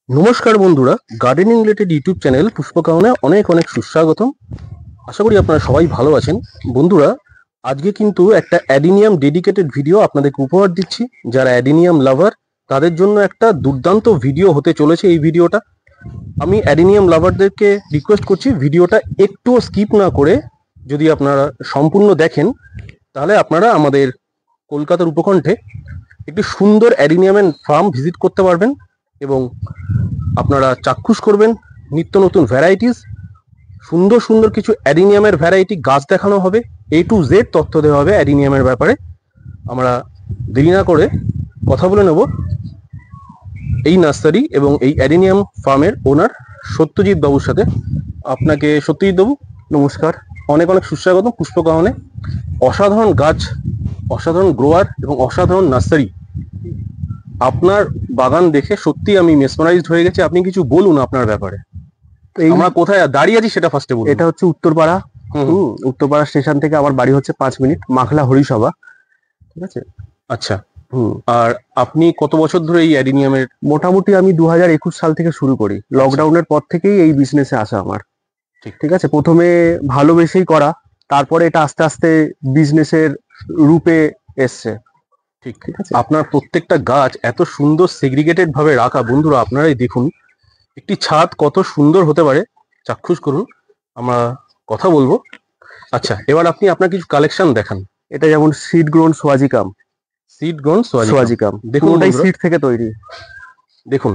নমস্কার বন্ধুরা, gardening related YouTube channel পুষ্পকাহনে অনেক অনেক সুস্বাগতম। আশা করি আপনারা সবাই ভালো আছেন। বন্ধুরা, আজকে কিন্তু একটা অ্যাডিনিয়াম ডেডিকেটেড ভিডিও আপনাদেরকে উপহার দিচ্ছি। যারা অ্যাডিনিয়াম লাভার তাদের জন্য একটা দুর্দান্ত ভিডিও হতে চলেছে এই ভিডিওটা। আমি অ্যাডিনিয়াম লাভারদেরকে রিকোয়েস্ট করছি ভিডিওটা একটুও স্কিপ না করে যদি আপনারা সম্পূর্ণ দেখেন, তাহলে আপনারা আমাদের কলকাতার উপকণ্ঠে একটি সুন্দর অ্যাডিনিয়ামের ফার্ম ভিজিট করতে পারবেন এবং আপনারা চাক্ষুষ করবেন নিত্য নতুন ভ্যারাইটিস, সুন্দর সুন্দর কিছু অ্যাডিনিয়ামের ভ্যারাইটি গাছ দেখানো হবে, A to Z তথ্য দেওয়া হবে অ্যাডিনিয়ামের ব্যাপারে। আমরা দেরি না করে কথা বলে নেব এই নার্সারি এবং এই অ্যাডিনিয়াম ফার্মের ওনার সত্যজিৎ বাবুর সাথে। আপনাকে সত্যজিৎ বাবু নমস্কার, অনেক অনেক সুস্বাগত পুষ্পকাহনে। অসাধারণ গাছ, অসাধারণ গ্রোয়ার এবং অসাধারণ নার্সারি। আপনার বাগান দেখে সত্যি আমি মেসমারাইজড হয়ে গেছি। আপনি কিছু বলুন আপনার ব্যাপারে। আমরা কোথায় দাঁড়িয়ে আছি সেটা ফার্স্টে বলুন। এটা হচ্ছে উত্তরপাড়া। উত্তরপাড়া স্টেশন থেকে আমার বাড়ি হচ্ছে 5 মিনিট, মাখলা হরিসভা। ঠিক আছে। আচ্ছা। আর আপনি কত বছর ধরে এই অ্যাডিনিয়ামের? মোটামুটি আমি 2021 সাল থেকে শুরু করি। লকডাউনের পর থেকেই এই বিজনেসে আসা আমার। ঠিক আছে। প্রথমে ভালোবেসেই করা, তারপরে এটা আস্তে আস্তে বিজনেসের রূপে এসছে। ঠিক ঠিক আছে। আপনার প্রত্যেকটা গাছ এত সুন্দর সেগ্রিগেটেড ভাবে রাখা। বন্ধুরা আপনারাই দেখুন একটি ছাদ কত সুন্দর হতে পারে, চাক্ষুষ করুন, আমরা কথা বলবো। আচ্ছা, এবার আপনি আপনার কিছু কালেকশন দেখান। এটা যেমন সিড গ্রোন সোয়াজিকাম। সিড গ্রোন সোয়াজিকাম, দেখুন ওটাই সিড থেকে তৈরি। দেখুন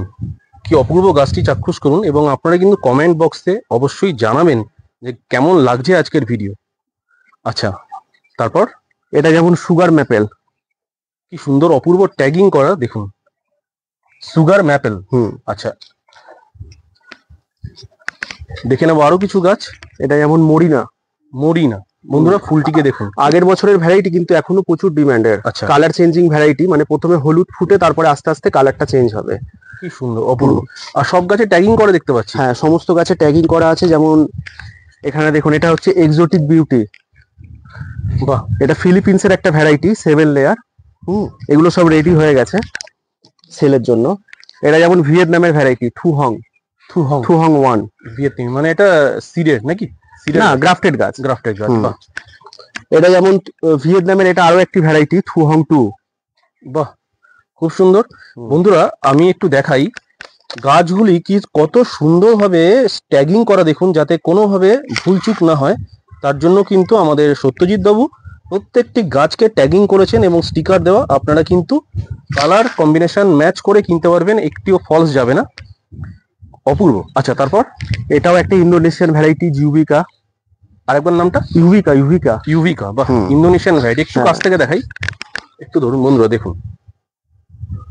কি অপূর্ব গাছটি, চাক্ষুষ করুন এবং আপনারা কিন্তু কমেন্ট বক্সে অবশ্যই জানাবেন যে কেমন লাগছে আজকের ভিডিও। আচ্ছা, তারপর এটা যেমন সুগার ম্যাপেল। কি সুন্দর অপূর্ব ট্যাগিং করা, দেখুন সুগার ম্যাপেল। আচ্ছা, দেখে নেবো আরো কিছু গাছ। এটা যেমন মরিনা। বন্ধুরা ফুলটিকে দেখুন, আগের বছরের ভ্যারাইটি কিন্তু এখনো প্রচুর ডিমান্ডের। আচ্ছা, কালার চেঞ্জিং ভ্যারাইটি, মানে প্রথমে হলুদ ফুটে তারপরে আস্তে আস্তে কালারটা চেঞ্জ হবে। কি সুন্দর অপূর্ব। আর সব গাছে ট্যাগিং করা দেখতে পাচ্ছি। হ্যাঁ, সমস্ত গাছে ট্যাগিং করা আছে। যেমন এখানে দেখুন, এটা হচ্ছে এক্সোটিক বিউটি। বাহ, এটা ফিলিপিন্সের একটা ভ্যারাইটি, 7 লেয়ার। এগুলো সব রেডি হয়ে গেছে সেলের জন্য। এটা যেমন ভিয়েতনামের ভ্যারাইটি থুহং 1। ভিয়েতনামি মানে এটা সিডের নাকি? না, গ্রাফটেড গাছ। বাহ, এটা যেমন ভিয়েতনামের, এটা আরো একটি ভ্যারাইটি থুহং 2। বাহ, খুব সুন্দর। বন্ধুরা আমি একটু দেখাই গাছগুলি কি কত সুন্দরভাবে ট্যাগিং করা, দেখুন যাতে কোনোভাবে ভুলচুক না হয়। তার জন্য কিন্তু আমাদের সত্যজিৎ বাবু প্রত্যেকটি গাছকে ট্যাগিং করেছেন এবং স্টিকার দেওয়া। আপনারা কিন্তু কালার কম্বিনেশন ম্যাচ করে কিনতে পারবেন, একটিও ফলস যাবে না। অপূর্ব। আচ্ছা, তারপর এটাও একটা ইন্দোনেশিয়ান ভ্যারাইটি জিউবিকা। আরেকবার নামটা? ইউভিকা। বাহ, ইন্দোনেশিয়ান ভ্যারাইটি। একটু কাছ থেকে দেখাই, একটু ধরুন বন্ধুরা, দেখুন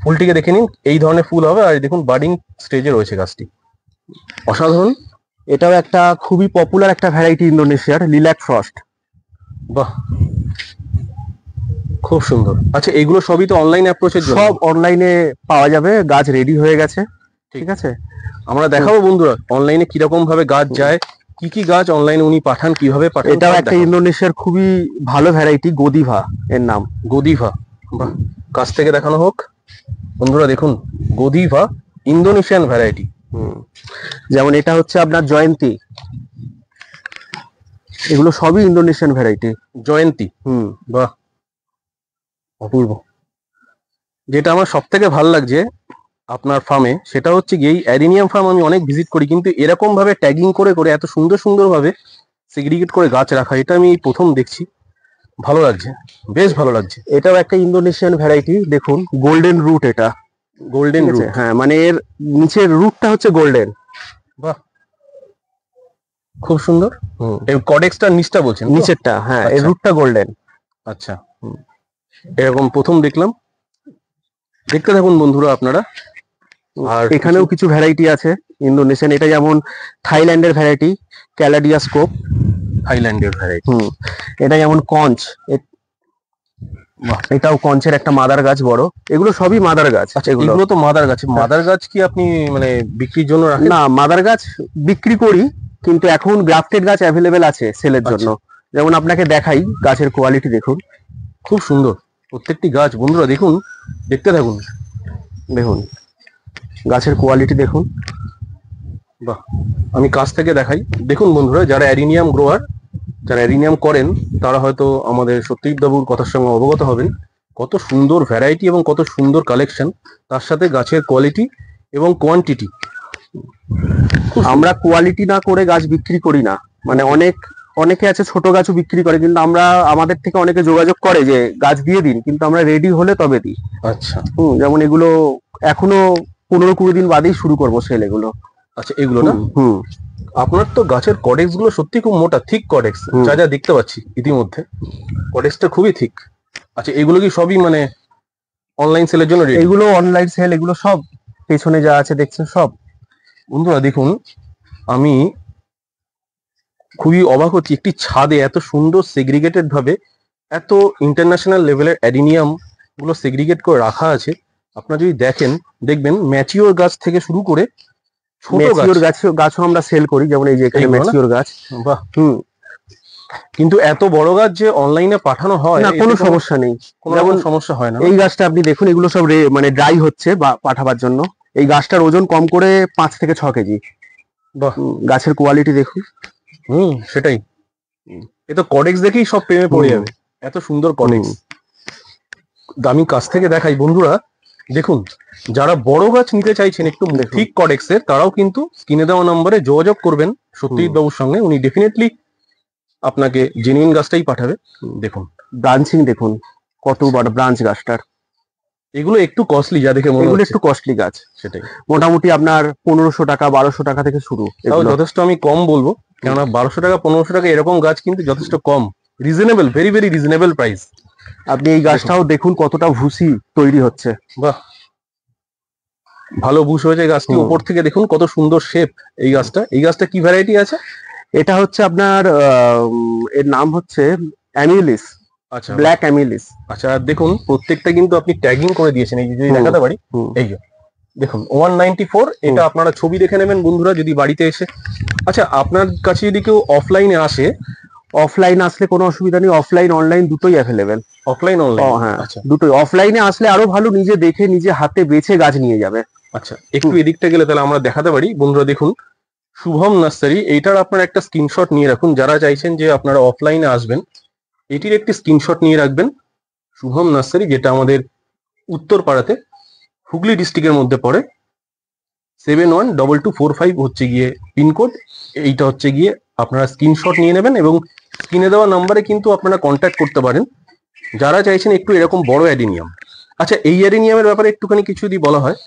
ফুলটিকে দেখে নিন। এই ধরনের ফুল হবে আর দেখুন বার্ডিং স্টেজে রয়েছে গাছটি, অসাধারণ। এটাও একটা খুবই পপুলার একটা ভ্যারাইটি ইন্দোনেশিয়ার, লিল্যাক ফ্রস্ট। বাহ, খুব সুন্দর। আচ্ছা, এগুলো সবই তো অনলাইন অ্যাপ্রোচের জন্য? সব অনলাইনে পাওয়া যাবে, গাছ রেডি হয়ে গেছে। ঠিক আছে। আমরা দেখাবো বন্ধুরা অনলাইনে কিরকম ভাবে গাছ যায়, কি কি গাছ অনলাইনে উনি পাঠান, কিভাবে পাঠান। এটাও একটা ইন্দোনেশিয়ার খুবই ভালো ভ্যারাইটি, গোদিভা এর নাম। গোদিভা, বাহ, কাছ থেকে দেখানো হোক বন্ধুরা, দেখুন গোদিভা ইন্দোনেশিয়ান ভ্যারাইটি। যেমন এটা হচ্ছে আপনার জয়ন্তী। এগুলো সবই ইন্দোনেশিয়ান ভ্যারাইটি। জয়ন্তী, বাহ, অপূর্ব। যেটা আমার সব থেকে ভালো লাগছে আপনার ফার্মে সেটা হচ্ছে কি, এই অ্যাডিনিয়াম ফার্ম আমি অনেক ভিজিট করি, কিন্তু এরকম ভাবে ট্যাগিং করে করে এত সুন্দর সুন্দর ভাবে সেগ্রিগেট করে গাছ রাখা, এটা আমি এই প্রথম দেখছি। ভালো লাগছে, বেশ ভালো লাগছে। এটাও একটা ইন্দোনেশিয়ান ভ্যারাইটি, দেখুন গোল্ডেন রুট। এটা গোল্ডেন রুট, হ্যাঁ, মানে এর নিচের রুটটা হচ্ছে গোল্ডেন। বাহ, খুব সুন্দর। এই কডেক্সটার নিচটা বলছেন? নিচেরটা, হ্যাঁ, এর রুটটা গোল্ডেন। আচ্ছা, এরকম প্রথম দেখলাম। দেখতে থাকুন বন্ধুরা আপনারা। আর এখানেও কিছু ভ্যারাইটি আছে ইন্দোনেশিয়ান। এটা যেমন থাইল্যান্ডের ভ্যারাইটি, ক্যালাডিয়া স্কোপ। থাইল্যান্ডের ভ্যারাইটি। এটা যেমন কঞ্চ। এটাও কঞ্চের একটা মাদার গাছ বড়। এগুলো সবই মাদার গাছ। আচ্ছা, এগুলো তো মাদার গাছ। মাদার গাছ কি আপনি মানে বিক্রির জন্য রাখেন? না, মাদার গাছ বিক্রি করি, কিন্তু এখন গ্রাফটেড গাছ অ্যাভেলেবেল আছে সেলের জন্য। যেমন আপনাকে দেখাই, গাছের কোয়ালিটি দেখুন, খুব সুন্দর প্রত্যেকটি গাছ। বন্ধুরা দেখুন, দেখতে থাকুন, দেখুন গাছের কোয়ালিটি দেখুন। বাহ, আমি কাছ থেকে দেখাই। দেখুন বন্ধুরা, যারা অ্যাডিনিয়াম গ্রোয়ার, যারা অ্যাডিনিয়াম করেন, তারা হয়তো আমাদের সত্যজিৎ বাবুর কথার সঙ্গে অবগত হবেন। কত সুন্দর ভ্যারাইটি এবং কত সুন্দর কালেকশন, তার সাথে গাছের কোয়ালিটি এবং কোয়ান্টিটি। আমরা কোয়ালিটি না করে গাছ বিক্রি করি না, মানে অনেকে আছে ছোট গাছও বিক্রি করে, কিন্তু আমরা আমাদের থেকে অনেকে যোগাযোগ করে যে গাছ দিয়ে দিন, কিন্তু আমরা রেডি হলে তবে দিই। আচ্ছা যেমন এগুলো এখনো 15-20 দিন বাদেই শুরু করবো সেল এগুলো। আচ্ছা, এগুলো না? হুম। আপনার তো গাছের কডেক্স গুলো সত্যি খুব মোটা, থিক কডেক্স, যা যা দেখতে পাচ্ছি ইতিমধ্যে কডেক্সটা খুবই থিক। আচ্ছা, এগুলো কি সবই মানে অনলাইন সেলের জন্য ready? এগুলো অনলাইন সেল, এগুলো সব পেছনে যা আছে দেখছেন সব। বন্ধুরা দেখুন, আমি খুবই অবাক হচ্ছি, একটি ছাদে এত সুন্দর সেগ্রিগেটেড ভাবে এত ইন্টারন্যাশনাল লেভেলের অ্যাডিনিয়াম গুলো সেগ্রিগেট করে রাখা আছে। আপনারা যদি দেখেন, দেখবেন ম্যাচিওর গাছ থেকে শুরু করে ছোট ম্যাচিওর গাছও আমরা সেল করি, যেমন এই যে এখানে এইগুলো না? ম্যাচিওর গাছ। বাহ। কিন্তু এত বড় গাছ যে অনলাইনে পাঠানো হয়, না, কোনো সমস্যা নেই। কোনো রকম সমস্যা হয় না? এই গাছটা আপনি দেখুন, এগুলো সব মানে ড্রাই হচ্ছে বা পাঠাবার জন্য। এই গাছটার ওজন কম করে 5 থেকে 6 কেজি। বাহ। গাছের কোয়ালিটি দেখুন। সেটাই। এ তো কডেক্স দেখেই সব প্রেমে পড়ে যাবে, এত সুন্দর কডেক্স। দামি কাছ থেকে দেখাই বন্ধুরা, দেখুন, যারা বড় গাছ নিতে চাইছেন একটু ঠিক কডেক্সের, তারাও কিন্তু স্ক্রিনে দেওয়া নম্বরে যোগাযোগ করবেন সত্যজিৎ বাবুর সঙ্গে। উনি ডেফিনেটলি আপনাকে জেনুইন গাছটাই পাঠাবে। দেখুন ব্রাঞ্চিং দেখুন, কত বড় ব্রাঞ্চ গাছটার। এগুলো একটু কস্টলি, যা দেখে মনে এগুলো হচ্ছে একটু কস্টলি গাছ। সেটাই। মোটামুটি আপনার 1500 টাকা 1200 টাকা থেকে শুরু। তাও যথেষ্ট আমি কম বলবো, কেননা 1200 টাকা 1500 টাকা এরকম গাছ কিন্তু যথেষ্ট কম, reasonable, very very reasonable price. আপনি এই গাছটাও দেখুন কতটা ভুসি তৈরি হচ্ছে। বাহ, ভালো বুশ হয়েছে গাছটি। উপর থেকে দেখুন কত সুন্দর শেপ এই গাছটা কি ভ্যারাইটি আছে? এটা হচ্ছে আপনার এর নাম হচ্ছে অ্যামিলিস। আচ্ছা, ব্ল্যাক অ্যামিলিস। আচ্ছা, আর দেখুন প্রত্যেকটা কিন্তু আপনি ট্যাগিং করে দিয়েছেন, এই যে যদি দেখাতে পারি, এই যে দেখুন 194, এটা আপনারা ছবি দেখে নেবেন বন্ধুরা যদি বাড়িতে এসে। আচ্ছা, আপনার কাছে যদি কেউ অফলাইনে আসে, অফলাইন আসলে কোনো অসুবিধা নেই, অফলাইন অনলাইন দুটোই অ্যাভেলেবেল। Offline online? হ্যাঁ, আচ্ছা, দুটোই। অফলাইনে আসলে আরো ভালো, নিজে দেখে নিজে হাতে বেছে গাছ নিয়ে যাবে। আচ্ছা, একটু এদিকটা গেলে তাহলে আমরা দেখাতে পারি। বন্ধুরা দেখুন, শুভম নার্সারি, এইটার আপনার একটা স্ক্রিনশট নিয়ে রাখুন। যারা চাইছেন যে আপনারা অফলাইনে আসবেন, এটির একটি স্ক্রিনশট নিয়ে রাখবেন। শুভম নার্সারি, যেটা আমাদের উত্তরপাড়াতে, হুগলি ডিস্ট্রিক্টের মধ্যে পড়ে। 712245 হচ্ছে গিয়ে পিনকোড। এইটা হচ্ছে গিয়ে আপনারা স্ক্রিনশট নিয়ে নেবেন এবং স্ক্রিনে দেওয়া নাম্বারে কিন্তু আপনারা কন্ট্যাক্ট করতে পারেন যারা চাইছেন একটু এরকম বড় অ্যাডিনিয়াম। আচ্ছা, এই অ্যাডিনিয়ামের ব্যাপারে একটুখানি কিছু যদি বলা হয়।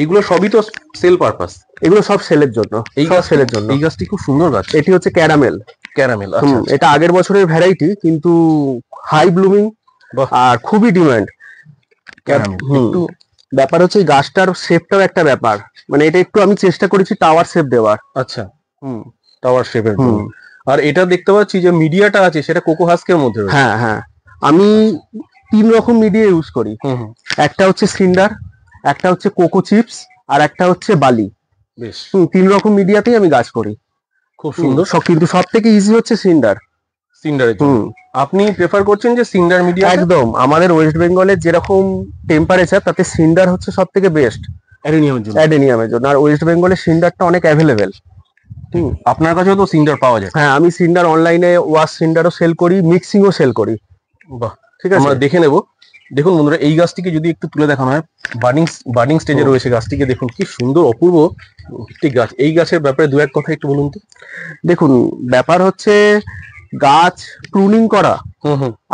এগুলো সবই তো সেল পারপাস? এগুলো সব সেলের জন্য। এই গাছ সেলের জন্য। এই গাছটি খুব সুন্দর গাছ। এটি হচ্ছে ক্যারামেল। ক্যারামেল, এটা আগের বছরের ভ্যারাইটি, কিন্তু হাই ব্লুমিং আর খুবই ডিমান্ড। একটু ব্যাপার হচ্ছে এই গাছটার শেপটাও একটা ব্যাপার, মানে এটা একটু আমি চেষ্টা করেছি টাওয়ার শেপ দেওয়ার। আচ্ছা, টাওয়ার শেপের। আর এটা দেখতে পাচ্ছি যে মিডিয়াটা আছে সেটা কোকো হাস্কের মধ্যে। হ্যাঁ হ্যাঁ, আমি 3 রকম মিডিয়া ইউজ করি। একটা হচ্ছে সিন্ডার, একটা হচ্ছে কোকো চিপস, আর একটা হচ্ছে বালি। বেশ, 3 রকম মিডিয়াতেই আমি গাছ করি। খুব সুন্দর। কিন্তু সব থেকে ইজি হচ্ছে সিন্ডার। সিন্ডারের জন্য আপনি প্রেফার করছেন যে সিন্ডার মিডিয়া? একদম, আমাদের ওয়েস্ট বেঙ্গলের যেরকম টেম্পারেচার, তাতে সিন্ডার হচ্ছে সব থেকে বেস্ট অ্যাডেনিয়ামের জন্য। আর ওয়েস্ট বেঙ্গলের সিন্ডারটা অনেক অ্যাভেলেবেল। আপনার কাছেও তো সিন্ডার পাওয়া যায়? হ্যাঁ, আমি সিন্ডার অনলাইনে ওয়াশ সিন্ডারও সেল করি, মিক্সিংও সেল করি। বাহ, ঠিক আছে, আমরা দেখে নেব। দেখুন বন্ধুরা, এই গাছটিকে যদি একটু তুলে দেখানো হয়, বার্নিং স্টেজে রয়েছে গাছটিকে। দেখুন কি সুন্দর অপূর্ব একটি গাছ। এই গাছের ব্যাপারে দু এক কথা একটু বলুন তো। দেখুন, ব্যাপার হচ্ছে গাছ প্রুনিং করা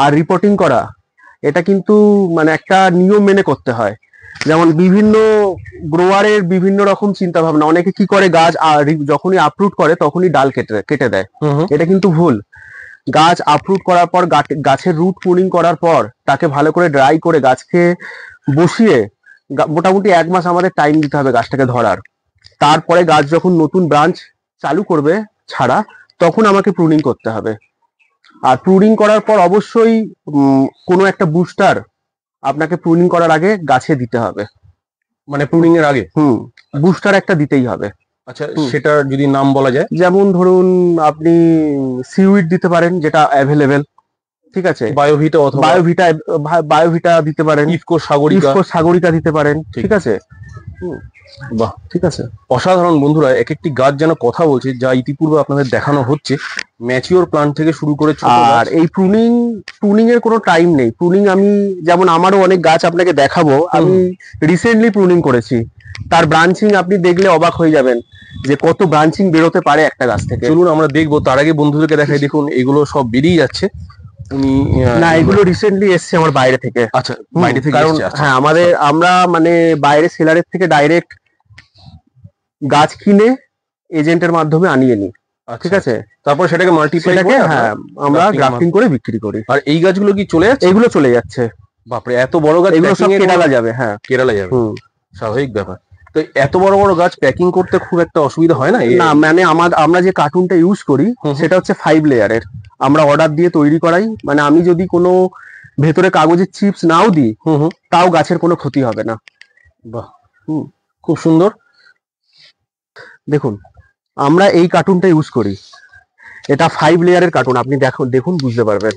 আর রিপোর্টিং করা, এটা কিন্তু মানে একটা নিয়ম মেনে করতে হয়। যেমন বিভিন্ন গ্রোয়ারের বিভিন্ন রকম চিন্তা ভাবনা। অনেকে কি করে, গাছ যখনই আপরুট করে তখনই ডাল কেটে দেয়। এটা কিন্তু ভুল। গাছ আপরুট করার পর, গাছের রুট প্রুনিং করার পর, তাকে ভালো করে ড্রাই করে গাছকে বসিয়ে মোটামুটি 1 মাস আমাদের টাইম দিতে হবে গাছটাকে ধরার। তারপরে গাছ যখন নতুন ব্রাঞ্চ চালু করবে ছাড়া, তখন আমাকে প্রুনিং করতে হবে। আর প্রুনিং করার পর অবশ্যই কোনো একটা বুস্টার আপনাকে প্রুনিং করার আগে গাছে দিতে হবে। মানে প্রুনিং এর আগে বুস্টার একটা দিতেই হবে। আচ্ছা, সেটার যদি নাম বলা যায়? যেমন ধরুন, আপনি সিউইড দিতে পারেন, যেটা অ্যাভেলেবেল। ঠিক আছে, বায়োভিটা অথবা বায়োভিটা দিতে পারেন, ইফকো সাগরিকা দিতে পারেন। ঠিক আছে, বাহ, ঠিক আছে। অসাধারণ বন্ধুরা, এক একটি গাছ যেন কথা বলছে, যা ইতিপূর্বে আপনাদের দেখানো হচ্ছে। ম্যাচিওর প্লান্ট থেকে শুরু করে ছোট আর গাছ। এই প্রুনিং এর কোনো টাইম নেই। প্রুনিং আমি যেমন আমারও অনেক গাছ আপনাকে দেখাবো, আমি রিসেন্টলি প্রুনিং করেছি। তার ব্রাঞ্চিং আপনি দেখলে অবাক হয়ে যাবেন যে কত ব্রাঞ্চিং বেরোতে পারে একটা গাছ থেকে। চলুন আমরা দেখবো, তার আগে বন্ধুদেরকে দেখাই। দেখুন এগুলো সব বেরিয়ে যাচ্ছে। উনি না, এগুলো রিসেন্টলি এসছে আমার বাইরে থেকে। আচ্ছা, বাইরে থেকে কারণ এসছে, আচ্ছা। হ্যাঁ, আমরা মানে বাইরে সেলারের থেকে ডাইরেক্ট গাছ কিনে এজেন্টের মাধ্যমে আনিয়ে নিই। আচ্ছা, ঠিক আছে, তারপর সেটাকে মাল্টিপ্লাই সেটাকে করে হ্যাঁ আমরা grafting গ্রাফটিং করে বিক্রি করি। আর এই গাছগুলো কি চলে যাচ্ছে? এগুলো চলে যাচ্ছে। বাপরে, এত বড় গাছ এগুলো সব packing এ কেরালা যাবে। হ্যাঁ, কেরালা যাবে, স্বাভাবিক ব্যাপার। তো এত বড় বড় গাছ প্যাকিং করতে খুব একটা অসুবিধা হয় না? না মানে আমরা যে কার্টুনটা ইউজ করি সেটা হচ্ছে 5 লেয়ারের। আমরা অর্ডার দিয়ে তৈরি করাই, মানে আমি যদি কোনো ভেতরে কাগজের চিপস নাও দিই তাও গাছের কোনো ক্ষতি হবে না। বাহ, খুব সুন্দর। দেখুন আমরা এই কার্টুনটা ইউজ করি, এটা 5 লেয়ারের কার্টুন। আপনি দেখুন বুঝতে পারবেন।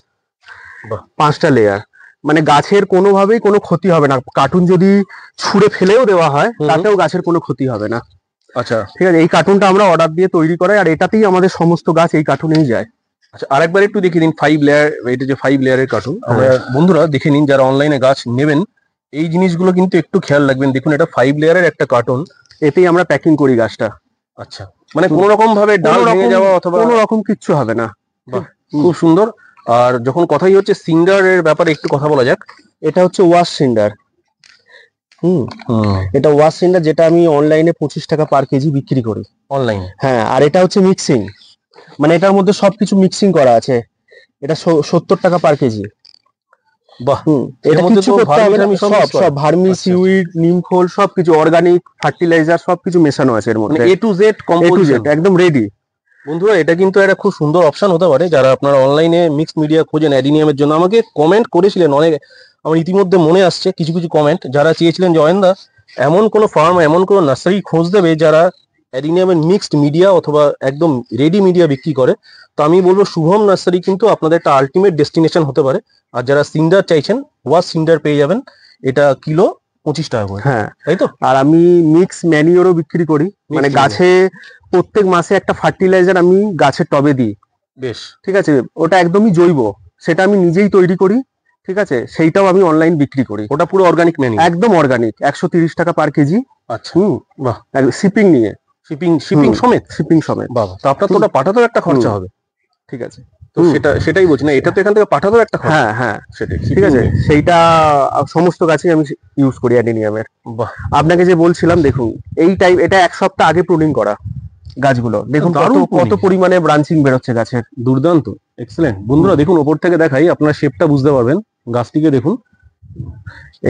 বাহ। 5টা লেয়ার, মানে গাছের কোনোভাবেই কোনো ক্ষতি হবে না। কার্টুন যদি ছুঁড়ে ফেলেও দেওয়া হয় তাতেও গাছের কোনো ক্ষতি হবে না। আচ্ছা, ঠিক আছে, এই কার্টুনটা আমরা অর্ডার দিয়ে তৈরি করাই, আর এটাতেই আমাদের সমস্ত গাছ এই কার্টুনেই যায়। আচ্ছা, আরেকবার একটু দেখে নিন 5 লেয়ার, এটা যে 5 লেয়ারের কার্টুন। আমরা বন্ধুরা দেখে নিন, যারা অনলাইনে গাছ নেবেন এই জিনিসগুলো কিন্তু একটু খেয়াল রাখবেন। দেখুন এটা 5 লেয়ারের একটা কার্টুন, এতেই আমরা প্যাকিং করি গাছটা। আচ্ছা, মানে কোনো রকম ভাবে ডাল ভেঙে যাওয়া অথবা কোনো রকম কিচ্ছু হবে না। বাহ, খুব সুন্দর। আর যখন কথাই হচ্ছে সিন্ডারের ব্যাপারে একটু কথা বলা যাক। এটা হচ্ছে ওয়াশ সিন্ডার। এটা ওয়াশ সিন্ডার, যেটা আমি অনলাইনে 25 টাকা পার কেজি বিক্রি করি অনলাইনে। হ্যাঁ, আর এটা হচ্ছে মিক্সিং, মানে এটার মধ্যে সবকিছু মিক্সিং করা আছে। এটা 70 টাকা পার কেজি। বাহ, এটা কিছু করতে হবে না, সব ভার্মি, আচ্ছা, সিউইড, নিমখোল সবকিছু, অর্গানিক ফার্টিলাইজার সবকিছু মেশানো আছে এর মধ্যে। A to Z কম্পোজিশন একদম রেডি। বন্ধুরা, এটা কিন্তু একটা খুব সুন্দর অপশন হতে পারে। যারা আপনারা অনলাইনে মিক্সড মিডিয়া খোঁজেন অ্যাডিনিয়ামের জন্য, আমাকে কমেন্ট করেছিলেন অনেক, আমার ইতিমধ্যে মনে আসছে কিছু কিছু কমেন্ট, যারা চেয়েছিলেন যে অয়নদা এমন কোনো ফার্ম, এমন কোনো নার্সারি খোঁজ দেবে যারা অ্যাডিনিয়ামের মিক্সড মিডিয়া অথবা একদম রেডি মিডিয়া বিক্রি করে। তো আমি বলবো শুভম নার্সারি কিন্তু আপনাদের একটা আলটিমেট ডেস্টিনেশন হতে পারে। আর যারা সিন্ডার চাইছেন, ওয়াশ সিন্ডার পেয়ে যাবেন, এটা কিলো 25 টাকা করে। হ্যাঁ, তাই তো? আর আমি মিক্স ম্যানিওরও বিক্রি করি, মানে গাছে প্রত্যেক মাসে একটা ফার্টিলাইজার আমি গাছের টবে দিই। বেশ, ঠিক আছে, ওটা একদমই জৈব, সেটা আমি নিজেই তৈরি করি। ঠিক আছে, সেইটাও আমি অনলাইন বিক্রি করি। ওটা পুরো অর্গানিক ম্যানি, একদম অর্গানিক, 130 টাকা পার কেজি। আচ্ছা, বাহ, শিপিং নিয়ে, শিপিং সমেত। শিপিং সমেত। বাবা, তো আপনার তো ওটা পাঠাতেও একটা খরচা হবে। ঠিক আছে, তো সেটাই বলছি না, এটা তো এখান থেকে পাঠাতেও একটা খরচা। হ্যাঁ হ্যাঁ সেটাই, ঠিক আছে, সেইটা সমস্ত গাছেই আমি ইউজ করি অ্যাডিনিয়ামের। বাহ, আপনাকে যে বলছিলাম, দেখুন এটা 1 সপ্তাহ আগে প্রুনিং করা গাছগুলো। দেখুন কত পরিমাণে ব্রাঞ্চিং বেরোচ্ছে গাছের। দুর্দান্ত, এক্সেলেন্ট। বন্ধুরা দেখুন, ওপর থেকে দেখাই, আপনারা শেপটা বুঝতে পারবেন। গাছটিকে দেখুন,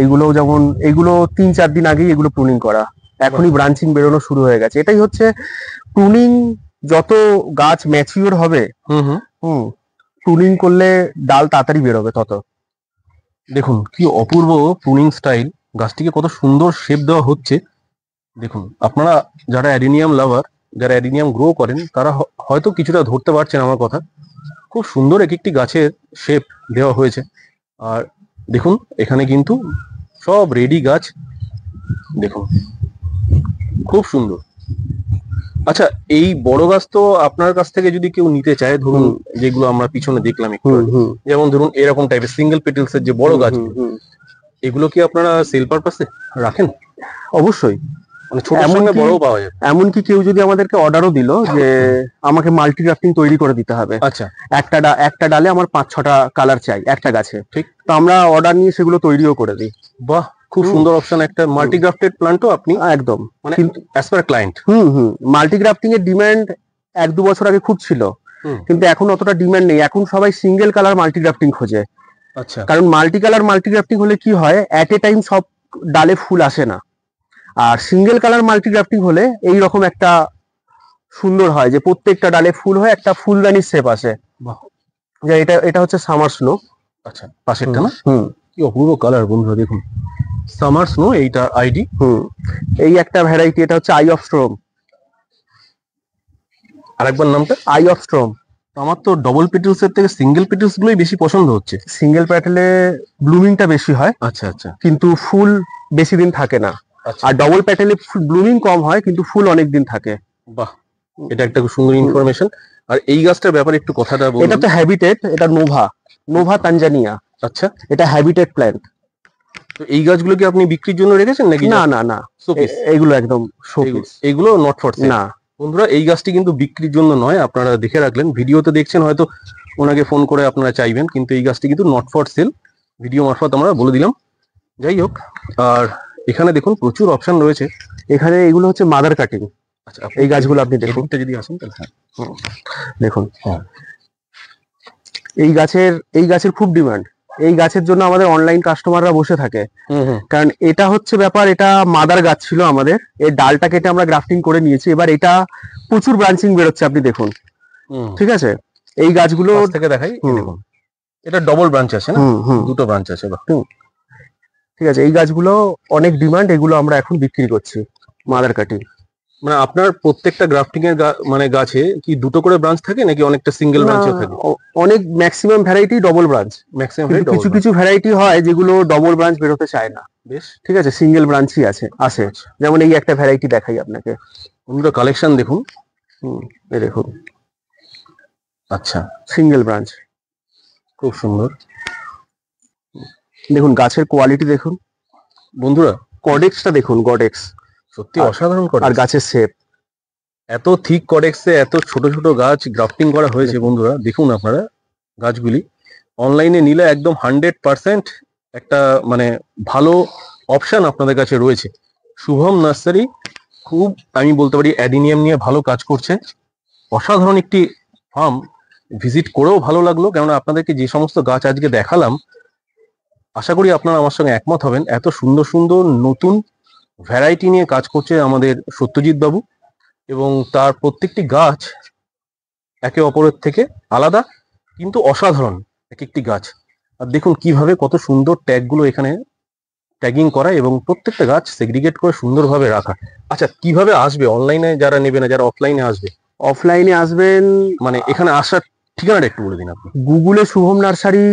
এইগুলো যেমন, এগুলো 3-4 দিন আগেই এগুলো প্রুনিং করা, এখনই ব্রাঞ্চিং বেরোনো শুরু হয়ে গেছে। এটাই হচ্ছে প্রুনিং, যত গাছ ম্যাচিওর হবে প্রুনিং করলে ডাল তাড়াতাড়ি বেরোবে তত। দেখুন কি অপূর্ব প্রুনিং স্টাইল, গাছটিকে কত সুন্দর শেপ দেওয়া হচ্ছে। দেখুন আপনারা যারা অ্যাডিনিয়াম লাভার, যারা অ্যাডিনিয়াম গ্রো করেন, তারা হয়তো কিছুটা ধরতে পারছেন আমার কথা। খুব সুন্দর এক একটি গাছের শেপ দেওয়া হয়েছে। আর দেখুন এখানে কিন্তু সব রেডি গাছ, দেখুন খুব সুন্দর। আচ্ছা, এই বড় গাছ তো আপনার কাছ থেকে যদি কেউ নিতে চায়, ধরুন যেগুলো আমরা পিছনে দেখলাম একটু আগে, যেমন ধরুন এরকম টাইপের সিঙ্গেল পেটেলস এর যে বড় গাছ, এগুলো কি আপনারা সেল পারপাসে রাখেন? অবশ্যই, মানে ছোট সঙ্গে বড়ও পাওয়া যায়। এমনকি কেউ যদি আমাদেরকে অর্ডারও দিল যে আমাকে মাল্টি গ্রাফটিং তৈরি করে দিতে হবে, আচ্ছা, একটা ডালে আমার 5-6টা কালার চাই একটা গাছে, ঠিক, তো আমরা অর্ডার নিয়ে সেগুলো তৈরিও করে দিই। বাহ, খুব সুন্দর অপশন। একটা মাল্টি গ্রাফটেড প্ল্যান্টও আপনি একদম, মানে as per client. Multi grafting এর ডিমান্ড 1-2 বছর আগে খুব ছিল, কিন্তু এখন অতটা ডিমান্ড নেই। এখন সবাই সিঙ্গেল কালার মাল্টি গ্রাফটিং খোঁজে। আচ্ছা, কারণ মাল্টি কালার মাল্টি গ্রাফটিং হলে কি হয়, এট এ টাইম সব ডালে ফুল আসে না। আর সিঙ্গেল কালার মাল্টি গ্রাফটিং হলে এই রকম একটা সুন্দর হয় যে প্রত্যেকটা ডালে ফুল হয়, একটা ফুলদানির শেপ আসে। যে এটা হচ্ছে সামার স্নো। আচ্ছা, পাশেরটা না? কি অপূর্ব কালার বন্ধুরা, দেখুন সামার স্নো, এইটা আইডি। এই একটা ভ্যারাইটি, এটা হচ্ছে আই অফ স্ট্রম। আরেকবার নামটা? I of storm. আমার তো ডবল পেটেলস এর থেকে সিঙ্গেল পেটেলস গুলোই বেশি পছন্দ হচ্ছে। সিঙ্গেল প্যাটেলে ব্লুমিংটা বেশি হয়, আচ্ছা আচ্ছা, কিন্তু ফুল বেশি দিন থাকে না। আচ্ছা আর ডবল প্যাটেলে ব্লুমিং কম হয় কিন্তু ফুল অনেক দিন থাকে। বাহ, এটা একটা খুব সুন্দর ইনফরমেশন। আর এই গাছটার ব্যাপারে একটু কথাটা বলুন। এটা তো হ্যাবিটেট, এটা নোভা তানজানিয়া, আচ্ছা, এটা হ্যাবিটেট প্ল্যান্ট। তো এই গাছগুলো কি আপনি বিক্রির জন্য রেখেছেন নাকি না না না, শোপিস? এগুলো একদম শোপিস, এইগুলো নট ফর সেল না। বন্ধুরা। এই গাছটি কিন্তু বিক্রির জন্য নয়, আপনারা দেখে রাখলেন, ভিডিওতে দেখছেন হয়তো ওনাকে ফোন করে আপনারা চাইবেন, কিন্তু এই গাছটি কিন্তু নট ফর সেল, ভিডিও মারফত আমরা বলে দিলাম। যাই হোক, আর এখানে দেখুন প্রচুর অপশন রয়েছে। এখানে এগুলো হচ্ছে মাদার কাটিং। আচ্ছা, এই গাছগুলো আপনি দেখুন, এদিকটা যদি আসেন তাহলে হ্যাঁ, দেখুন হ্যাঁ। এই গাছের খুব ডিমান্ড। এই গাছের জন্য আমাদের অনলাইন কাস্টমাররা বসে থাকে, কারণ এটা হচ্ছে ব্যাপার, এটা মাদার গাছ ছিল আমাদের, এর ডালটা কেটে আমরা গ্রাফটিং করে নিয়েছি, এবার এটা প্রচুর ব্রাঞ্চিং বেরোচ্ছে, আপনি দেখুন। ঠিক আছে, এই গাছগুলো পাশ থেকে দেখাই, এই দেখুন এটা ডবল ব্রাঞ্চ আছে না, দুটো ব্রাঞ্চ আছে। বাহ, ঠিক আছে, এই গাছগুলো অনেক ডিমান্ড, এগুলো আমরা এখন বিক্রি করছি মাদার কাটিং। মানে আপনার প্রত্যেকটা গ্রাফটিং এর মানে গাছে কি দুটো করে ব্রাঞ্চ থাকে নাকি অনেকটা সিঙ্গেল ব্রাঞ্চও থাকে? অনেক maximum variety double branch, maximum কিছু কিছু ভ্যারাইটি হয় যেগুলো ডবল ব্রাঞ্চ বেরোতে চায় না। বেশ, ঠিক আছে, সিঙ্গেল ব্রাঞ্চই আছে। যেমন এই একটা ভ্যারাইটি দেখাই আপনাকে, বন্ধুরা কালেকশন দেখুন। এই দেখুন, আচ্ছা, সিঙ্গেল ব্রাঞ্চ, খুব সুন্দর। দেখুন গাছের কোয়ালিটি দেখুন বন্ধুরা, কডেক্সটা দেখুন, কডেক্স সত্যি অসাধারণ করে। আর গাছের শেপ, এত থিক কডেক্সে এত ছোট ছোট গাছ গ্রাফটিং করা হয়েছে। বন্ধুরা দেখুন আপনারা গাছগুলি, অনলাইনে নিলে একদম 100% একটা মানে ভালো অপশন আপনাদের কাছে রয়েছে। শুভম নার্সারি খুব, আমি বলতে পারি অ্যাডিনিয়াম নিয়ে ভালো কাজ করছে। অসাধারণ একটি ফার্ম, ভিজিট করেও ভালো লাগলো, কেননা আপনাদেরকে যে সমস্ত গাছ আজকে দেখালাম আশা করি আপনারা আমার সঙ্গে একমত হবেন। এত সুন্দর সুন্দর নতুন ভ্যারাইটি নিয়ে কাজ করছে আমাদের সত্যজিৎ বাবু, এবং তার প্রত্যেকটি গাছ একে অপরের থেকে আলাদা কিন্তু অসাধারণ এক একটি গাছ। আর দেখুন কিভাবে কত সুন্দর ট্যাগগুলো এখানে ট্যাগিং করা এবং প্রত্যেকটা গাছ সেগ্রিগেট করে সুন্দরভাবে রাখা। আচ্ছা, কিভাবে আসবে অনলাইনে যারা নেবে না, যারা অফলাইনে আসবে? অফলাইনে আসবেন মানে এখানে আসার ঠিকানাটা একটু বলে দিন আপনি। গুগলে শুভম নার্সারি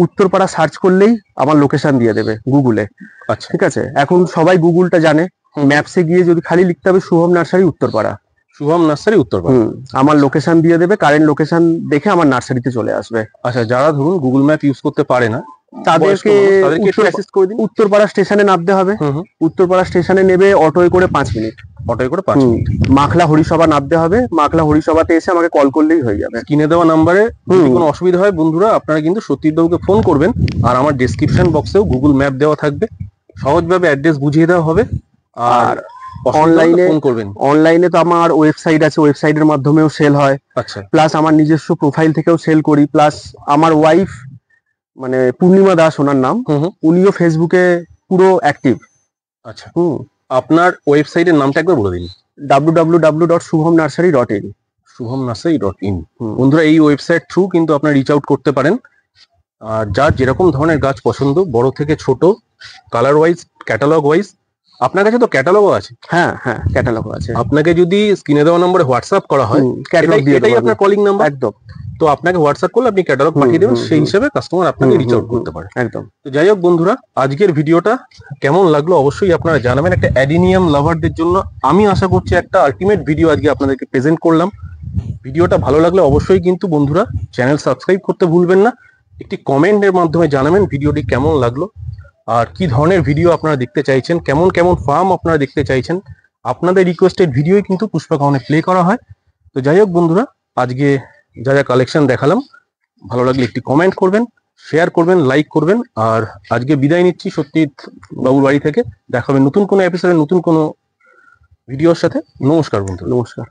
উত্তরপাড়া সার্চ করলেই আমার লোকেশন দিয়ে দেবে গুগলে। আচ্ছা, ঠিক আছে, এখন সবাই গুগলটা জানে, ম্যাপসে গিয়ে যদি খালি লিখতে হবে শুভম নার্সারি উত্তরপাড়া, শুভম নার্সারি উত্তরপাড়া, আমার লোকেশন দিয়ে দেবে, কারেন্ট লোকেশন দেখে আমার নার্সারিতে চলে আসবে। আচ্ছা, যারা ধরুন গুগল ম্যাপ ইউজ করতে পারে না তাদেরকে উত্তরপাড়া স্টেশনে নামতে হবে। উত্তরপাড়া স্টেশনে নেবে অটোয় করে 5 মিনিট, অটোয় করে 5 মিনিট। মাখলা হরিসভা নামতে হবে, মাখলা হরিসভাতে এসে আমাকে কল করলেই হয়ে যাবে। কিনে দেওয়া নাম্বারে যদি কোনো অসুবিধা হয় বন্ধুরা আপনারা কিন্তু সত্যজিৎ বাবুকে ফোন করবেন, আর আমার ডেসক্রিপশন বক্সেও গুগল ম্যাপ দেওয়া থাকবে, সহজভাবে অ্যাড্রেস বুঝিয়ে দেওয়া হবে। আর অনলাইনে ফোন করবেন, অনলাইনে তো আমার ওয়েবসাইট আছে, ওয়েবসাইটের মাধ্যমেও সেল হয়। আচ্ছা, প্লাস আমার নিজস্ব প্রোফাইল থেকেও সেল করি, প্লাস আমার ওয়াইফ মানে পূর্ণিমা দাস ওনার নাম, উনিও ফেসবুকে পুরো অ্যাক্টিভ। আচ্ছা, আপনার ওয়েবসাইটের নামটা একবার বলে দিন। www.shubhamnarsary.in, shubhamnarsary.in। বন্ধুরা এই ওয়েবসাইট থ্রু কিন্তু আপনারা রিচ আউট করতে পারেন, আর যার যেরকম ধরনের গাছ পছন্দ, বড় থেকে ছোট, কালার ওয়াইজ, ক্যাটালগ ওয়াইজ। আপনার কাছে তো ক্যাটালগও আছে? হ্যাঁ হ্যাঁ, ক্যাটালগ আছে। আপনাকে যদি স্ক্রিনে দেওয়া নম্বরে হোয়াটসঅ্যাপ করা হয়, ক্যাটালগ দিয়ে এটাই আপনার কলিং নাম্বার একদম, তো আপনাকে হোয়াটসঅ্যাপ করলে আপনি ক্যাটালগ পাঠিয়ে দেবেন, সেই হিসেবে কাস্টমার আপনাকে রিচ আউট করতে পারে। একদম। তো যাই হোক বন্ধুরা, আজকের ভিডিওটা কেমন লাগলো অবশ্যই আপনারা জানাবেন। একটা অ্যাডিনিয়াম লাভারদের জন্য আমি আশা করছি একটা আলটিমেট ভিডিও আজকে আপনাদেরকে প্রেজেন্ট করলাম। ভিডিওটা ভালো লাগলে অবশ্যই কিন্তু বন্ধুরা চ্যানেল সাবস্ক্রাইব করতে ভুলবেন না। একটি কমেন্টের মাধ্যমে জানাবেন ভিডিওটি কেমন লাগলো, আর কি ধরনের ভিডিও আপনারা দেখতে চাইছেন, কেমন কেমন ফার্ম আপনারা দেখতে চাইছেন। আপনাদের রিকোয়েস্টেড ভিডিওই কিন্তু পুষ্পাকাউনে প্লে করা হয়। তো যাই হোক বন্ধুরা, আজকে যা যা কালেকশন দেখালাম, ভালো লাগলে একটি কমেন্ট করবেন, শেয়ার করবেন, লাইক করবেন। আর আজকে বিদায় নিচ্ছি সত্যজিৎ বাবুর বাড়ি থেকে। দেখা হবে নতুন কোনো এপিসোডে নতুন কোনো ভিডিওর সাথে। নমস্কার বন্ধু, নমস্কার।